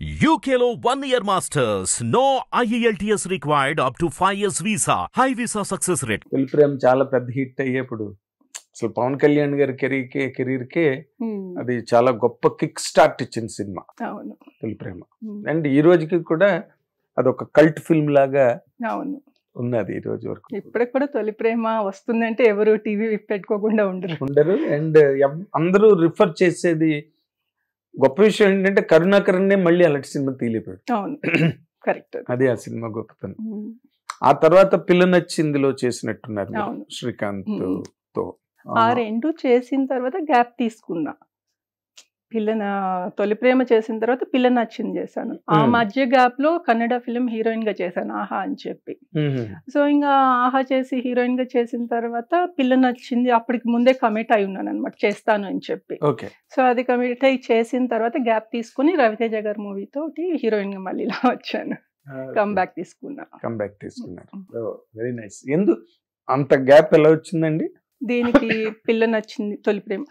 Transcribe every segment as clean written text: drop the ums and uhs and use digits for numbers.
UKలో 1 year masters. No IELTS required up to 5 years visa. High visa success rate. తొలి ప్రేమ చాలా పెద్ద hit అయ్యేప్పుడు అసలు పవన్ కళ్యాణ్ గారి కెరీర్కే అది చాలా గొప్ప కిక్ స్టార్ట్ ఇచ్చింది సినిమా తొలి ప్రేమ. అండ్ ఈ రోజుకి కూడా అదొక కల్ట్ ఫిల్మ్ లాగా ఉన్నది ఈ రోజు వరకు. ఇప్పటికి కూడా తొలి ప్రేమ వస్తుందంటే ఎవరు టీవీ పెట్టుకోకుండా ఉండరు. అండ్ అందరూ రిఫర్ చేసేది గొప్ప విషయం ఏంటంటే కరుణాకరన్నే మళ్ళీ అలాంటి సినిమా తీలిపోయాడు. కరెక్ట్. అదే ఆ సినిమా గొప్పతనం. ఆ తర్వాత పిల్ల నచ్చిందిలో చేసినట్టున్నారు శ్రీకాంత్ తో. ఆ రెండు చేసిన తర్వాత గ్యాప్ తీసుకున్నా. తొలి ప్రేమ చేసిన తర్వాత పిల్ల నచ్చింది చేశాను. ఆ మధ్య గ్యాప్ లో కన్నడ ఫిలిం హీరోయిన్ గా చేశాను ఆహా అని చెప్పి. సో ఇంకా ఆహా చేసి హీరోయిన్ గా చేసిన తర్వాత పిల్ల నచ్చింది అప్పటికి ముందే కమిట్ అయి ఉన్నాను అనమాట, చేస్తాను అని చెప్పి. సో అది కమిట్ అయి చేసిన తర్వాత గ్యాప్ తీసుకుని రవితేజ గారి మూవీ తోటి హీరోయిన్ గా మళ్ళీ ఇలా వచ్చాను. కంబ్యాక్ తీసుకున్నారు. Very nice. ఎందుకు అంత గ్యాప్ ఎలా వచ్చిందండి? దీనికి పిల్ల నచ్చింది తొలి ప్రేమ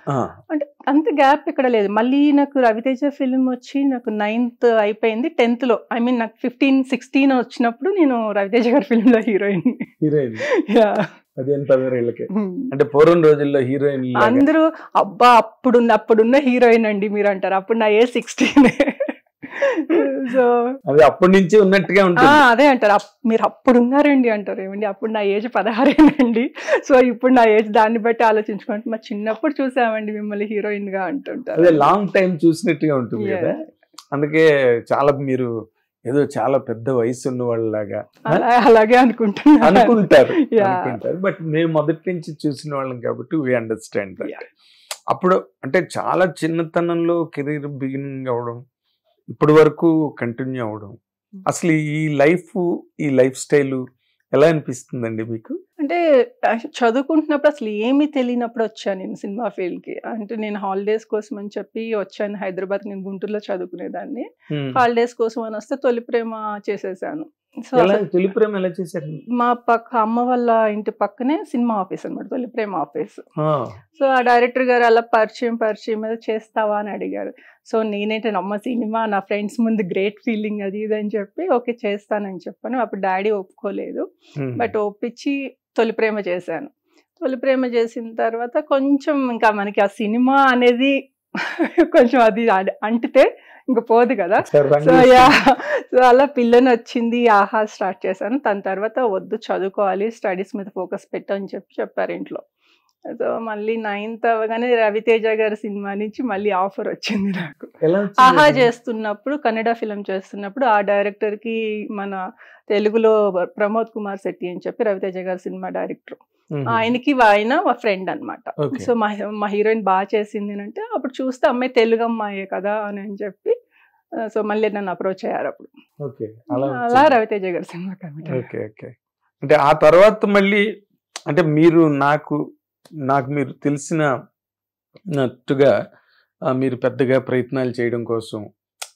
అంటే అంత గ్యాప్ ఇక్కడ లేదు. మళ్ళీ నాకు రవితేజ ఫిలిం వచ్చి నాకు 9th అయిపోయింది, 10th లో ఐ మీన్ నాకు 15, 16 వచ్చినప్పుడు నేను రవితేజ గారి ఫిలిం లో హీరోయిన్. అంటే పూర్వం రోజుల్లో హీరోయిన్ అందరూ అబ్బా అప్పుడున్న హీరోయిన్ అండి మీరు అంటారు. అప్పుడు నా ఏజ్ 16. సో అది అప్పటి నుంచి ఉన్నట్టుగా ఉంటుంది. అదే అంటారు, మీరు అప్పుడు ఉన్నారండి అంటారు. ఏమండి అప్పుడు నా ఏజ్ 16 సో ఇప్పుడు నా ఏజ్ దాన్ని బట్టి ఆలోచించుకుంటే మా చిన్నప్పుడు చూసామండి మిమ్మల్ని హీరోయిన్ గా అంటుంటారు. అదే లాంగ్ టైం చూసినట్టుగా ఉంటుంది కదా. అందుకే చాలా మీరు ఏదో చాలా పెద్ద వయసు ఉన్న వాళ్ళలాగా అలాగే అనుకుంటారు. బట్ మేము మొదటి నుంచి చూసిన వాళ్ళం కాబట్టి వీ అండర్స్టాండ్. అప్పుడు అంటే చాలా చిన్నతనంలో కెరీర్ బిగినింగ్ అవడం, ఇప్పటి వరకు కంటిన్యూ అవడం, అసలు ఈ లైఫ్ స్టైల్ ఎలా అనిపిస్తుందండి మీకు? అంటే చదువుకుంటున్నప్పుడు అసలు ఏమీ తెలియనప్పుడు వచ్చాను నేను సినిమా ఫీల్డ్ కి. అంటే నేను హాలిడేస్ కోసం అని చెప్పి వచ్చాను హైదరాబాద్. నేను గుంటూరులో చదువుకునేదాన్ని. హాలిడేస్ కోసం అని వస్తే తొలి ప్రేమ చేసేసాను. సో తొలి ప్రేమ ఎలా చేశారు? మా అమ్మ వాళ్ళ ఇంటి పక్కనే సినిమా ఆఫీస్ అనమాట, తొలి ప్రేమ ఆఫీస్. సో ఆ డైరెక్టర్ గారు అలా పరిచయం మీద చేస్తావా అని అడిగారు. సో నేనేంటంటే అమ్మ సినిమా నా ఫ్రెండ్స్ ముందు గ్రేట్ ఫీలింగ్ అది ఇది అని చెప్పి ఓకే చేస్తానని చెప్పాను. అప్పుడు డాడీ ఒప్పుకోలేదు, బట్ ఒప్పించి తొలి ప్రేమ చేశాను. తొలి ప్రేమ చేసిన తర్వాత కొంచెం ఇంకా మనకి ఆ సినిమా అనేది కొంచెం అది అంటితే ఇంకా పోదు కదా. సో అలా పిల్లని వచ్చింది ఆహా స్టార్ట్ చేశాను. దాని తర్వాత వద్దు చదువుకోవాలి, స్టడీస్ మీద ఫోకస్ పెట్టని చెప్పారు ఇంట్లో. సో మళ్ళీ 9th అవగానే రవితేజ గారి సినిమా నుంచి మళ్ళీ ఆఫర్ వచ్చింది నాకు. ఆహా చేస్తున్నప్పుడు కన్నడ ఫిలిం చేస్తున్నప్పుడు ఆ డైరెక్టర్ కి మన తెలుగులో ప్రమోద్ కుమార్ శెట్టి అని చెప్పి రవితేజ గారి సినిమా డైరెక్టర్, ఆయన మా ఫ్రెండ్ అనమాట. సో మా హీరోయిన్ బాగా చేసింది అంటే అప్పుడు చూస్తే అమ్మాయి తెలుగు అమ్మాయే కదా అని చెప్పి సో మళ్ళీ నన్ను అప్రోచ్ అయ్యారు అప్పుడు. అలా రవితేజ గారి సినిమా కమిటీ. అంటే ఆ తర్వాత మళ్ళీ అంటే మీరు నాకు మీరు తెలిసినట్టుగా మీరు పెద్దగా ప్రయత్నాలు చేయడం కోసం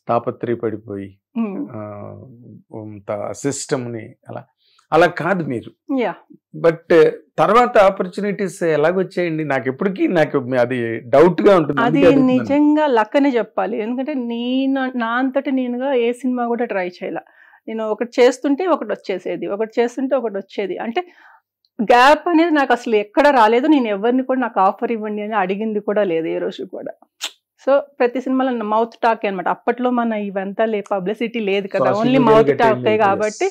తాపత్రయపడిపోయి సిస్టమ్ని అలా కాదు మీరు. బట్ తర్వాత ఆపర్చునిటీస్ ఎలాగొచ్చాయండి? నాకు అది డౌట్ గా ఉంటుంది. అది నిజంగా లక్ అని చెప్పాలి. ఎందుకంటే నా అంతటి నేనుగా ఏ సినిమా కూడా ట్రై చేయాల. నేను ఒకటి చేస్తుంటే ఒకటి వచ్చేది. అంటే గ్యాప్ అనేది నాకు అసలు ఎక్కడ రాలేదు. నేను ఎవరిని కూడా నాకు ఆఫర్ ఇవ్వండి అని అడిగింది కూడా లేదు ఏ రోజు కూడా. సో ప్రతి సినిమాలో మౌత్ టాక్ అనమాట. అప్పట్లో మన ఇవంతా పబ్లిసిటీ లేదు కదా, ఓన్లీ మౌత్ టాకే కాబట్టి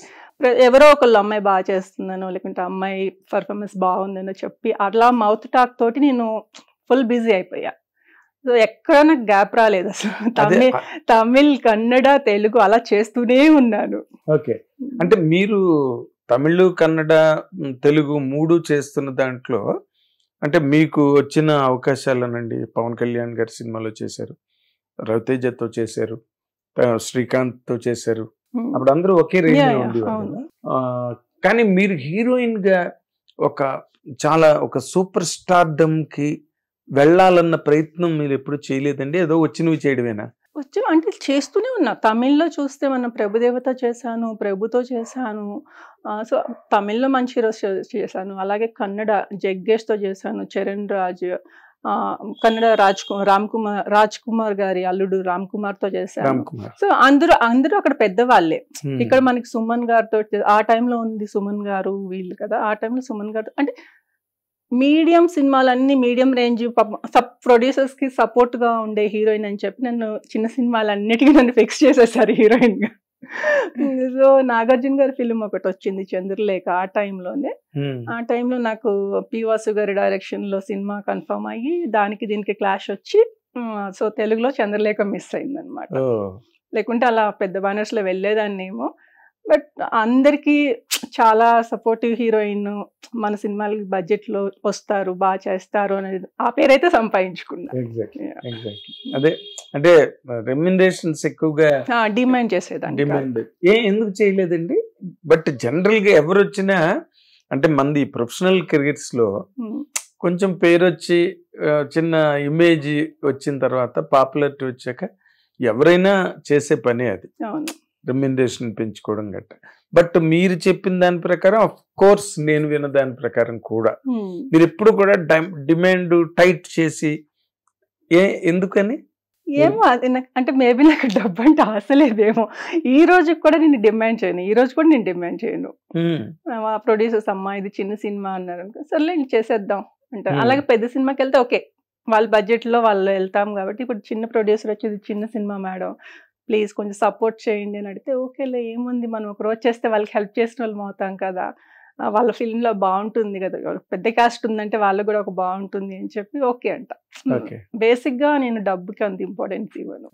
ఎవరో ఒకళ్ళు అమ్మాయి బాగా చేస్తుందనో లేకుంటే అమ్మాయి పర్ఫార్మెన్స్ బాగుందనో చెప్పి అట్లా మౌత్ టాక్ తోటి నేను ఫుల్ బిజీ అయిపోయా. సో ఎక్కడ నాకు గ్యాప్ రాలేదు అసలు. తమిళ్ కన్నడ తెలుగు అలా చేస్తూనే ఉన్నాను. ఓకే. అంటే మీరు తమిళ్ కన్నడ తెలుగు 3 చేస్తున్న దాంట్లో అంటే మీకు వచ్చిన అవకాశాలనండి, పవన్ కళ్యాణ్ గారి సినిమాలో చేశారు, రవితేజతో చేశారు, శ్రీకాంత్ తో చేశారు. అప్పుడు అందరూ ఒకే రేంజ్ లో ఉండేవారు. కానీ మీరు హీరోయిన్ గా ఒక సూపర్ స్టార్డమ్ కి వెళ్ళాలన్న ప్రయత్నం మీరు ఎప్పుడు చేయలేదండి? ఏదో వచ్చినవి చేయడమేనా? అంటే చేస్తూనే ఉన్నా. తమిళ్లో చూస్తే మనం ప్రభుదేవత చేశాను, ప్రభుతో చేశాను. సో తమిళ్లో మంచి రోజు చేశాను. అలాగే కన్నడ జగ్గేష్తో చేశాను, చరణ్ రాజ్, కన్నడ రాజ్ కుమార్ గారి అల్లుడు రామ్ కుమార్ తో చేశాను. రామ్ కుమార్. సో అందరూ అక్కడ పెద్దవాళ్ళే. ఇక్కడ మనకి సుమన్ గారితో ఆ టైంలో ఉంది సుమన్ గారు వీళ్ళు కదా, ఆ టైంలో సుమన్ గారు అంటే మీడియం సినిమాలన్నీ మీడియం రేంజ్ సబ్ ప్రొడ్యూసర్స్ కి సపోర్ట్ గా ఉండే హీరోయిన్ అని చెప్పి నన్ను చిన్న సినిమాలన్నిటికీ నన్ను ఫిక్స్ చేసేసారు హీరోయిన్ గా. సో నాగార్జున గారి ఫిల్మ్ ఒకటి వచ్చింది చంద్రలేఖ, ఆ టైంలో నాకు పి వాసు గారి డైరెక్షన్ లో సినిమా కన్ఫర్మ్ అయ్యి దానికి దీనికి క్లాష్ వచ్చి సో తెలుగులో చంద్రలేఖ మిస్ అయింది అనమాట. లేకుంటే అలా పెద్ద బ్యానర్స్ లో వెళ్ళేదాన్నేమో. బట్ అందరికి చాలా సపోర్టివ్ హీరోయిన్, మన సినిమాలకి బడ్జెట్ లో వస్తారు, బాగా చేస్తారు అనేది ఆ పేరైతే సంపాదించుకున్నా. అదే అంటే రెమ్యునరేషన్స్ ఎక్కువగా డిమాండ్ చేసేదాన్ని. ఎందుకు చేయలేదండి? బట్ జనరల్ గా ఎవరు వచ్చినా అంటే మంది ప్రొఫెషనల్ కెరీర్స్ లో కొంచెం పేరు వచ్చి చిన్న ఇమేజ్ వచ్చిన తర్వాత పాపులారిటీ వచ్చాక ఎవరైనా చేసే పని అది, రెమ్యునరేషన్ పెంచుకోవడం గట్ట. బట్ మీరు చెప్పిన దాని ప్రకారం ఆఫ్ కోర్స్ నేను విన్న దాని ప్రకారం కూడా మీరు ఎప్పుడు కూడా డిమాండ్ టైట్ చేసి ఎందుకని ఏమో అది అంటే మేబీ నాకు డబ్బు అంటే ఆశలేదేమో. ఈ రోజు కూడా నేను డిమాండ్ చేయను. మా ప్రొడ్యూసర్స్ అమ్మా ఇది చిన్న సినిమా అన్నారు అనుకో, సర్లే చేసేద్దాం అంటారు. అలాగే పెద్ద సినిమాకి వెళ్తే ఓకే వాళ్ళ బడ్జెట్ లో వాళ్ళు వెళ్తాం కాబట్టి, ఇప్పుడు చిన్న ప్రొడ్యూసర్ వచ్చేది చిన్న సినిమా మేడం ప్లీజ్ కొంచెం సపోర్ట్ చేయండి అని అడిగితే ఓకేలే ఏముంది మనం ఒక రోజు చేస్తే వాళ్ళకి హెల్ప్ చేసిన వాళ్ళం అవుతాం కదా, వాళ్ళ ఫిల్మ్ లో బాగుంటుంది కదా, పెద్ద కాస్ట్ ఉందంటే వాళ్ళకి కూడా ఒక బాగుంటుంది అని చెప్పి ఓకే అంట. బేసిక్ గా నేను డబ్బుకి అంత ఇంపార్టెన్స్ ఇవ్వను.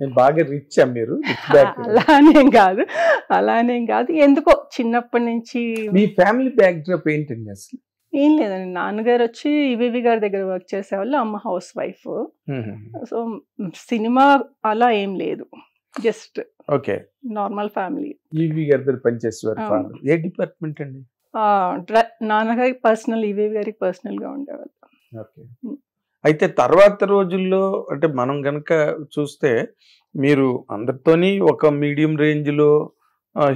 అలానేం కాదు ఎందుకో చిన్నప్పటి నుంచి. మీ ఫ్యామిలీ బ్యాక్డ్రాప్ ఏంటండి అసలు? ఏం లేదండి, నాన్నగారు వచ్చి ఈవీవి గారి దగ్గర వర్క్ చేసేవాళ్ళు, అమ్మ హౌస్ వైఫ్. సో సినిమా అలా ఏం లేదు, just okay normal family. EVV గారి దగ్గర పనిచేసేవారు. ఏ డిపార్ట్మెంట్ అండి? నాన్నగారికి పర్సనల్, ఈవీవి గారికి పర్సనల్ గా ఉండేవాళ్ళు. అయితే తర్వాత రోజుల్లో అంటే మనం గనక చూస్తే మీరు అందరితోని ఒక మీడియం రేంజ్ లో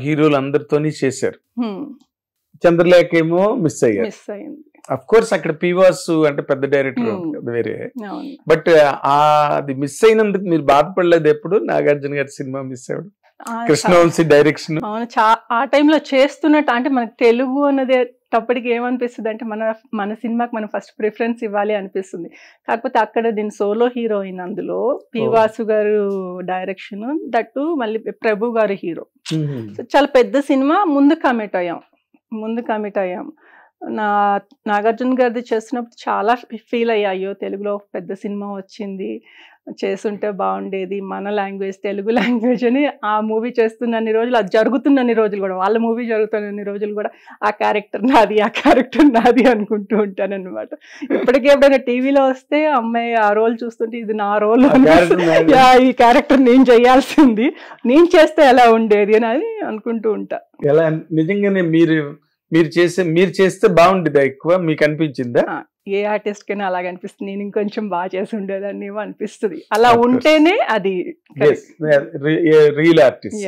హీరోలు అందరితోని చేశారు. చంద్రలేఖ ఏమో మిస్ అయ్యింది. అఫ్ కోర్స్ అక్కడ పీవాసు అంటే పెద్ద డైరెక్టర్ వేరే, బట్ అది మిస్ అయినందుకు మీరు బాధపడలేదు ఎప్పుడు? నాగార్జున గారి సినిమా మిస్ అయ్యాడు, కృష్ణవంశీ డైరెక్షన్. అవును, ఆ టైంలో చేస్తున్నట్టు అంటే మనకు తెలుగు అన్నది అప్పటికి ఏమనిపిస్తుంది అంటే మన సినిమాకి మనం ఫస్ట్ ప్రిఫరెన్స్ ఇవ్వాలి అనిపిస్తుంది. కాకపోతే అక్కడ దీని సోలో హీరోయిన్, అందులో పీవాసు గారు డైరెక్షన్, దట్టు మళ్ళీ ప్రభు గారు హీరో. చాలా పెద్ద సినిమా, ముందు కమిట్ అయ్యాం. నాగార్జున గారిది చేస్తున్నప్పుడు చాలా ఫీల్ అయ్యాయో తెలుగులో పెద్ద సినిమా వచ్చింది, చేస్తుంటే బాగుండేది, మన లాంగ్వేజ్ తెలుగు లాంగ్వేజ్ అని. ఆ మూవీ చేస్తున్నన్ని రోజులు, అది జరుగుతున్నన్ని రోజులు కూడా, వాళ్ళ మూవీ జరుగుతున్నన్ని రోజులు కూడా ఆ క్యారెక్టర్ నాది అనుకుంటూ ఉంటాను అనమాట. ఇప్పటికే ఎప్పుడైనా టీవీలో వస్తే అమ్మాయి ఆ రోల్ చూస్తుంటే ఇది నా రోల్, ఈ క్యారెక్టర్ నేను చేయాల్సింది, నేను చేస్తే ఎలా ఉండేది అని అనుకుంటూ ఉంటా. ఎలా నిజంగానే మీరు చేస్తే బాగుండేదా? ఎక్కువ మీకు అనిపించిందా? ఏ ఆర్టిస్ట్ కైనా అలాగే అనిపిస్తుంది, నేను ఇంకొంచెం బాగా చేసి ఉండేదాన్ని అనిపిస్తుంది. అలా ఉంటేనే అది రియల్ ఆర్టిస్ట్.